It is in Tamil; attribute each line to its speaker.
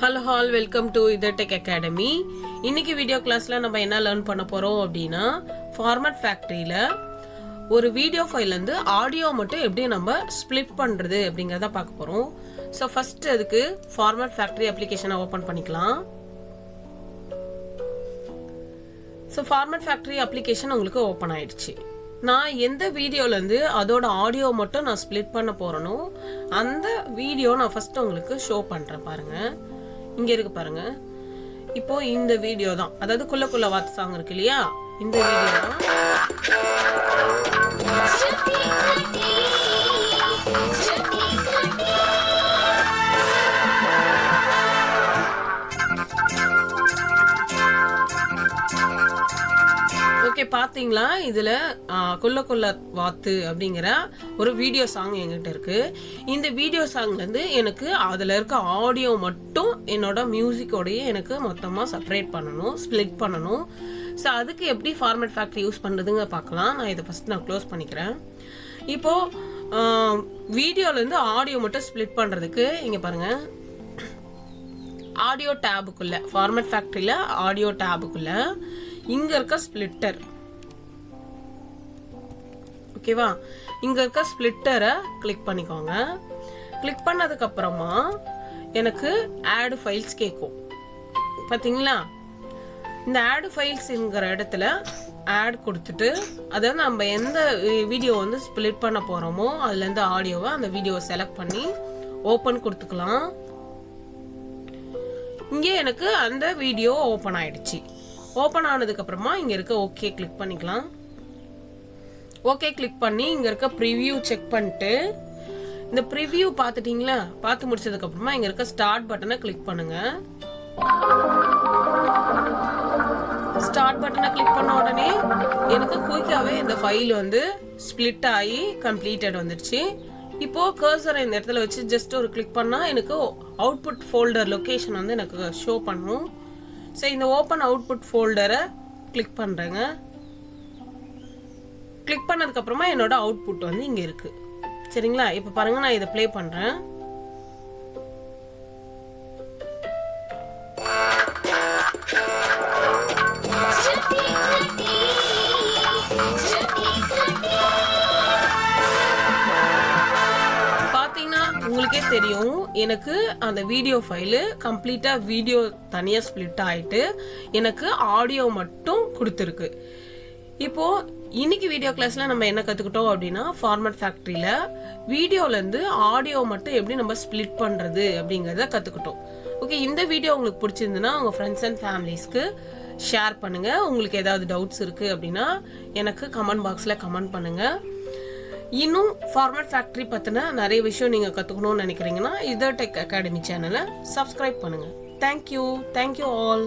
Speaker 1: ஹலோ ஆல், வெல்கம் டு இதர் டெக் அகாடமி. இன்னைக்கு வீடியோ கிளாஸ்ல நம்ம என்ன லேர்ன் பண்ண போறோம் அப்படின்னா, ஃபார்மட் ஃபேக்டரியில ஒரு வீடியோ ஃபைல் இருந்து ஆடியோ மட்டும் எப்படி நம்ம ஸ்ப்ளிட் பண்றது அப்படிங்கறத பார்க்க போறோம். ஸோ ஃபர்ஸ்ட் அதுக்கு ஃபார்மட் ஃபேக்டரி அப்ளிகேஷனை ஓபன் பண்ணிக்கலாம். ஸோ ஃபார்மட் ஃபேக்டரி அப்ளிகேஷன் உங்களுக்கு ஓபன் ஆயிடுச்சு. நான் எந்த வீடியோல இருந்து அதோட ஆடியோ மட்டும் நான் ஸ்ப்ளிட் பண்ண போறேனோ அந்த வீடியோ நான் ஃபர்ஸ்ட் உங்களுக்கு ஷோ பண்றேன். பாருங்க, இங்க இருக்கு பாருங்க. இப்போ இந்த வீடியோ தான், அதாவது குள்ள வாத்து சாங் இருக்கு இல்லையா, இந்த வீடியோ தான். ஓகே, பாத்தீங்களா? இதுல குள்ள வாத்து அப்படிங்கிற ஒரு வீடியோ சாங் என்கிட்ட இருக்கு. இந்த வீடியோ சாங்ல இருந்து எனக்கு அதுல இருக்க ஆடியோ மட்டும் என்னோட மியூசிக்கோடய எனக்கு மொத்தமா செப்பரேட் பண்ணணும், ஸ்ப்ளிட் பண்ணணும். ஸோ அதுக்கு எப்படி ஃபார்மட் ஃபேக்டரி யூஸ் பண்றதுங்க பார்க்கலாம். நான் இதை ஃபர்ஸ்ட் நான் க்ளோஸ் பண்ணிக்கிறேன். இப்போ வீடியோல இருந்து ஆடியோ மட்டும் ஸ்ப்ளிட் பண்றதுக்கு இங்க பாருங்க, ஆடியோ டேபுக்குள்ள, ஃபார்மட் ஃபேக்டரியில ஆடியோ டேபுக்குள்ள இங்க இருக்க ஸ்பிளிட்டர், ஓகேவா? இங்க இருக்க ஸ்பிளிட்டரை கிளிக் பண்ணிக்கோங்க. கிளிக் பண்ணதுக்கு அப்புறமா எனக்கு ஆட் ஃபைல்ஸ் கேட்கும். பாத்தீங்களா? இந்த ஆட் ஃபைல்ஸ்ங்கிற இடத்துல ஆட் கொடுத்துட்டு, அதாவது நம்ம எந்த வீடியோ வந்து ஸ்ப்ளிட் பண்ண போறோமோ அதுல இருந்து ஆடியோவை, அந்த வீடியோவை செலக்ட் பண்ணி ஓபன் கொடுத்துக்கலாம். இங்கே எனக்கு அந்த வீடியோ ஓபன் ஆயிடுச்சு. ஓபன் ஆனதுக்கு அப்புறமா இங்க இருக்க ஓகே கிளிக் பண்ணிக்கலாம். ஓகே கிளிக் பண்ணி இங்க இருக்க ப்ரிவியூ செக் பண்ணிட்டு, இந்த ப்ரிவியூ பார்த்துட்டீங்களா? பார்த்து முடிச்சதுக்கு அப்புறமா இங்க இருக்க ஸ்டார்ட் பட்டனை கிளிக் பண்ணுங்க. ஸ்டார்ட் பட்டனை கிளிக் பண்ண உடனே எனக்கு குயிக்காவே இந்த ஃபைல் வந்து ஸ்ப்ளிட் ஆகி கம்ப்ளீட்டட் வந்துடுச்சு. இப்போ கர்சரை இந்த இடத்துல வச்சு ஜஸ்ட் ஒரு கிளிக் பண்ணா எனக்கு அவுட்புட் ஃபோல்டர் லொகேஷன் வந்து எனக்கு ஷோ பண்ணும். சரி, இந்த ஓப்பன் அவுட்புட் ஃபோல்டரை கிளிக் பண்றேங்க. கிளிக் பண்ணதுக்கு அப்புறமா என்னோட அவுட்புட் வந்து இங்க இருக்கு. சரிங்களா? இப்ப பாருங்க, நான் இதை ப்ளே பண்றேன். உங்களுக்கே தெரியும், எனக்கு அந்த வீடியோ ஃபைலு கம்ப்ளீட்டா வீடியோ தனியா ஸ்ப்ளிட் ஆயிட்டு எனக்கு ஆடியோ மட்டும் கொடுத்துருக்கு. இப்போ இன்னைக்கு வீடியோ கிளாஸ்ல நம்ம என்ன கத்துக்கிட்டோம் அப்படின்னா, ஃபார்மட் ஃபேக்டரியில வீடியோல இருந்து ஆடியோ மட்டும் எப்படி நம்ம ஸ்ப்ளிட் பண்றது அப்படிங்கறத கத்துக்கிட்டோம். ஓகே, இந்த வீடியோ உங்களுக்கு பிடிச்சிருந்ததுன்னா உங்க ஃப்ரெண்ட்ஸ் அண்ட் ஃபேமிலிஸ்க்கு ஷேர் பண்ணுங்க. உங்களுக்கு ஏதாவது டவுட்ஸ் இருக்கு அப்படின்னா எனக்கு கமெண்ட் பாக்ஸ்ல கமெண்ட் பண்ணுங்க. இன்னும் ஃபார்மட் ஃபேக்டரி பத்தின நிறைய விஷயம் நீங்க கத்துக்கணும்னு நினைக்கிறீங்கன்னா இதர் டெக் அகாடமி சேனலை சப்ஸ்கிரைப் பண்ணுங்க. Thank you all.